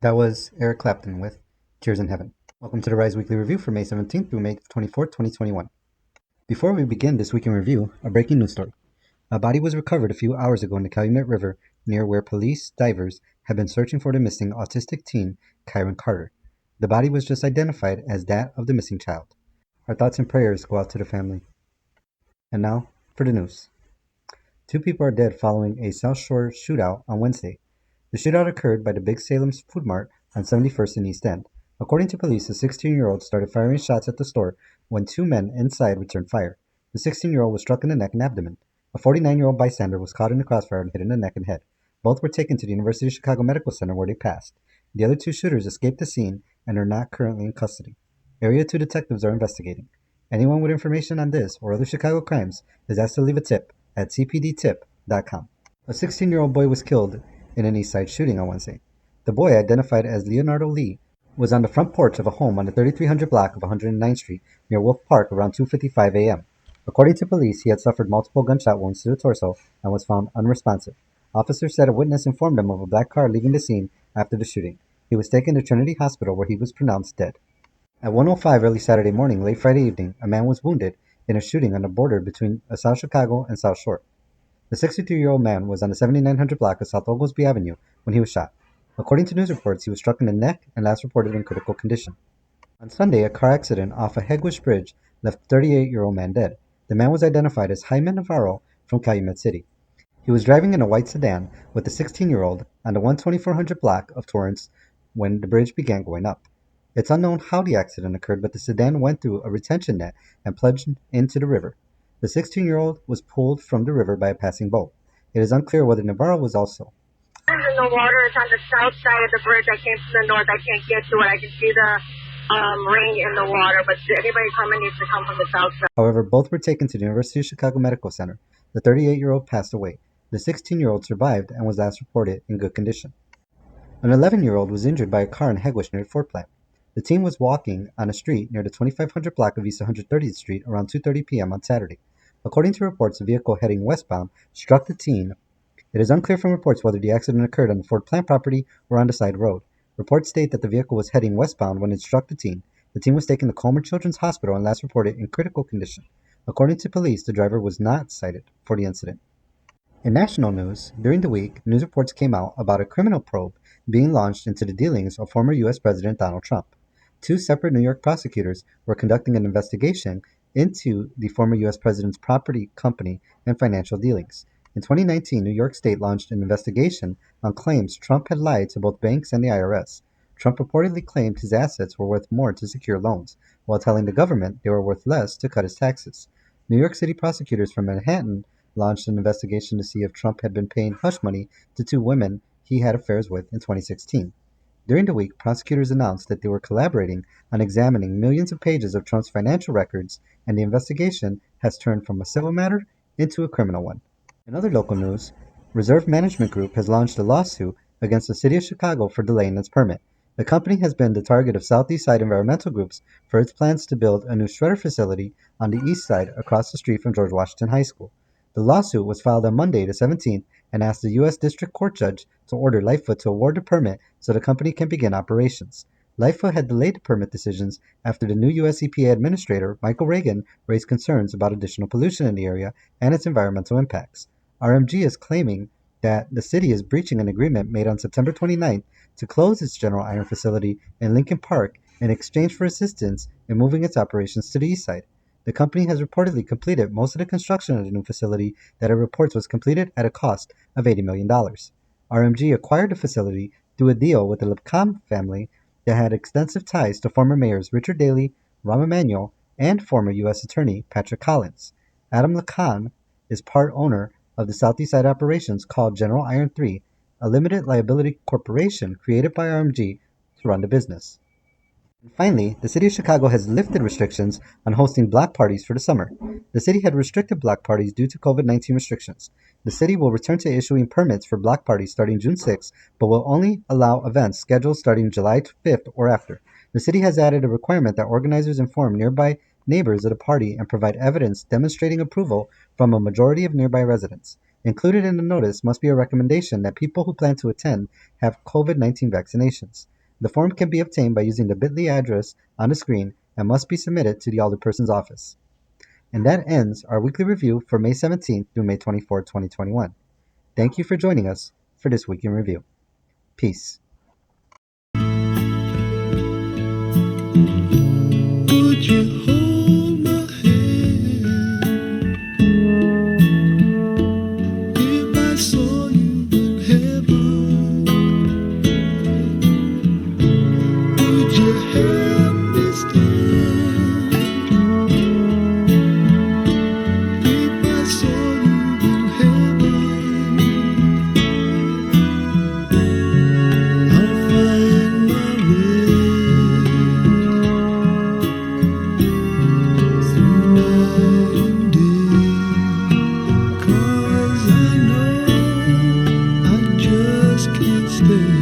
That was Eric Clapton with Tears in Heaven. Welcome to the Rise Weekly Review for May 17th through May 24th, 2021. Before we begin this week in review, a breaking news story. A body was recovered a few hours ago in the Calumet River near where police divers have been searching for the missing autistic teen, Kyron Carter. The body was just identified as that of the missing child. Our thoughts and prayers go out to the family. And now, for the news. 2 people are dead following a South Shore shootout on Wednesday. The shootout occurred by the Big Salem's Food Mart on 71st and East End. According to police, the 16-year-old started firing shots at the store when 2 men inside returned fire. The 16-year-old was struck in the neck and abdomen. A 49-year-old bystander was caught in the crossfire and hit in the neck and head. Both were taken to the University of Chicago Medical Center where they passed. The other 2 shooters escaped the scene and are not currently in custody. Area 2 detectives are investigating. Anyone with information on this or other Chicago crimes is asked to leave a tip at cpdtip.com. A 16-year-old boy was killed in an East Side shooting on Wednesday. The boy, identified as Leonardo Lee, was on the front porch of a home on the 3300 block of 109th Street near Wolf Park around 2:55 a.m. According to police, he had suffered multiple gunshot wounds to the torso and was found unresponsive. Officers said a witness informed them of a black car leaving the scene after the shooting. He was taken to Trinity Hospital where he was pronounced dead. At 1:05 early Saturday morning, late Friday evening, a man was wounded in a shooting on the border between South Chicago and South Shore. The 63-year-old man was on the 7900 block of South Oglesby Avenue when he was shot. According to news reports, he was struck in the neck and last reported in critical condition. On Sunday, a car accident off a Hegewisch bridge left a 38-year-old man dead. The man was identified as Jaime Navarro from Calumet City. He was driving in a white sedan with the 16-year-old on the 12400 block of Torrance when the bridge began going up. It's unknown how the accident occurred, but the sedan went through a retention net and plunged into the river. The 16-year-old was pulled from the river by a passing boat. It is unclear whether Navarro was also. In the water, it's on the south side of the bridge. I came from the north. I can't get to it. I can see the ring in the water, but anybody coming needs to come from the south side. However, both were taken to the University of Chicago Medical Center. The 38-year-old passed away. The 16-year-old survived and was last reported in good condition. An 11-year-old was injured by a car in Hegewisch near the Ford plant. The teen was walking on a street near the 2500 block of East 130th Street around 2:30 p.m. on Saturday. According to reports, a vehicle heading westbound struck the teen. It is unclear from reports whether the accident occurred on the Ford plant property or on the side road. Reports state that the vehicle was heading westbound when it struck the teen. The teen was taken to Comer Children's Hospital and last reported in critical condition. According to police, the driver was not cited for the incident. In national news, during the week, news reports came out about a criminal probe being launched into the dealings of former U.S. President Donald Trump. 2 separate New York prosecutors were conducting an investigation into the former U.S. president's property, company, and financial dealings. In 2019, New York State launched an investigation on claims Trump had lied to both banks and the IRS. Trump reportedly claimed his assets were worth more to secure loans, while telling the government they were worth less to cut his taxes. New York City prosecutors from Manhattan launched an investigation to see if Trump had been paying hush money to 2 women he had affairs with in 2016. During the week, prosecutors announced that they were collaborating on examining millions of pages of Trump's financial records, and the investigation has turned from a civil matter into a criminal one. In other local news, Reserve Management Group has launched a lawsuit against the City of Chicago for delaying its permit. The company has been the target of Southeast Side environmental groups for its plans to build a new shredder facility on the east side across the street from George Washington High School. The lawsuit was filed on Monday the 17th and asked the U.S. District Court judge to order Lightfoot to award the permit so the company can begin operations. Lightfoot had delayed the permit decisions after the new U.S. EPA administrator, Michael Reagan, raised concerns about additional pollution in the area and its environmental impacts. RMG is claiming that the city is breaching an agreement made on September 29th to close its General Iron facility in Lincoln Park in exchange for assistance in moving its operations to the east side. The company has reportedly completed most of the construction of the new facility that it reports was completed at a cost of $80 million. RMG acquired the facility through a deal with the Lepcom family that had extensive ties to former mayors Richard Daley, Rahm Emanuel, and former U.S. Attorney Patrick Collins. Adam Lacan is part owner of the Southeast Side operations called General Iron 3, a limited liability corporation created by RMG to run the business. And finally, the City of Chicago has lifted restrictions on hosting block parties for the summer. The city had restricted block parties due to COVID-19 restrictions. The city will return to issuing permits for block parties starting June 6, but will only allow events scheduled starting July 5th or after. The city has added a requirement that organizers inform nearby neighbors of the party and provide evidence demonstrating approval from a majority of nearby residents. Included in the notice must be a recommendation that people who plan to attend have COVID-19 vaccinations. The form can be obtained by using the bit.ly address on the screen and must be submitted to the alderperson's office. And that ends our weekly review for May 17th through May 24th, 2021. Thank you for joining us for this week in review. Peace. Would you hold my hand if I saw you in heaven? Would you help me stand if I saw you in heaven? I'll find my way through night and day, 'cause I know I just can't stay.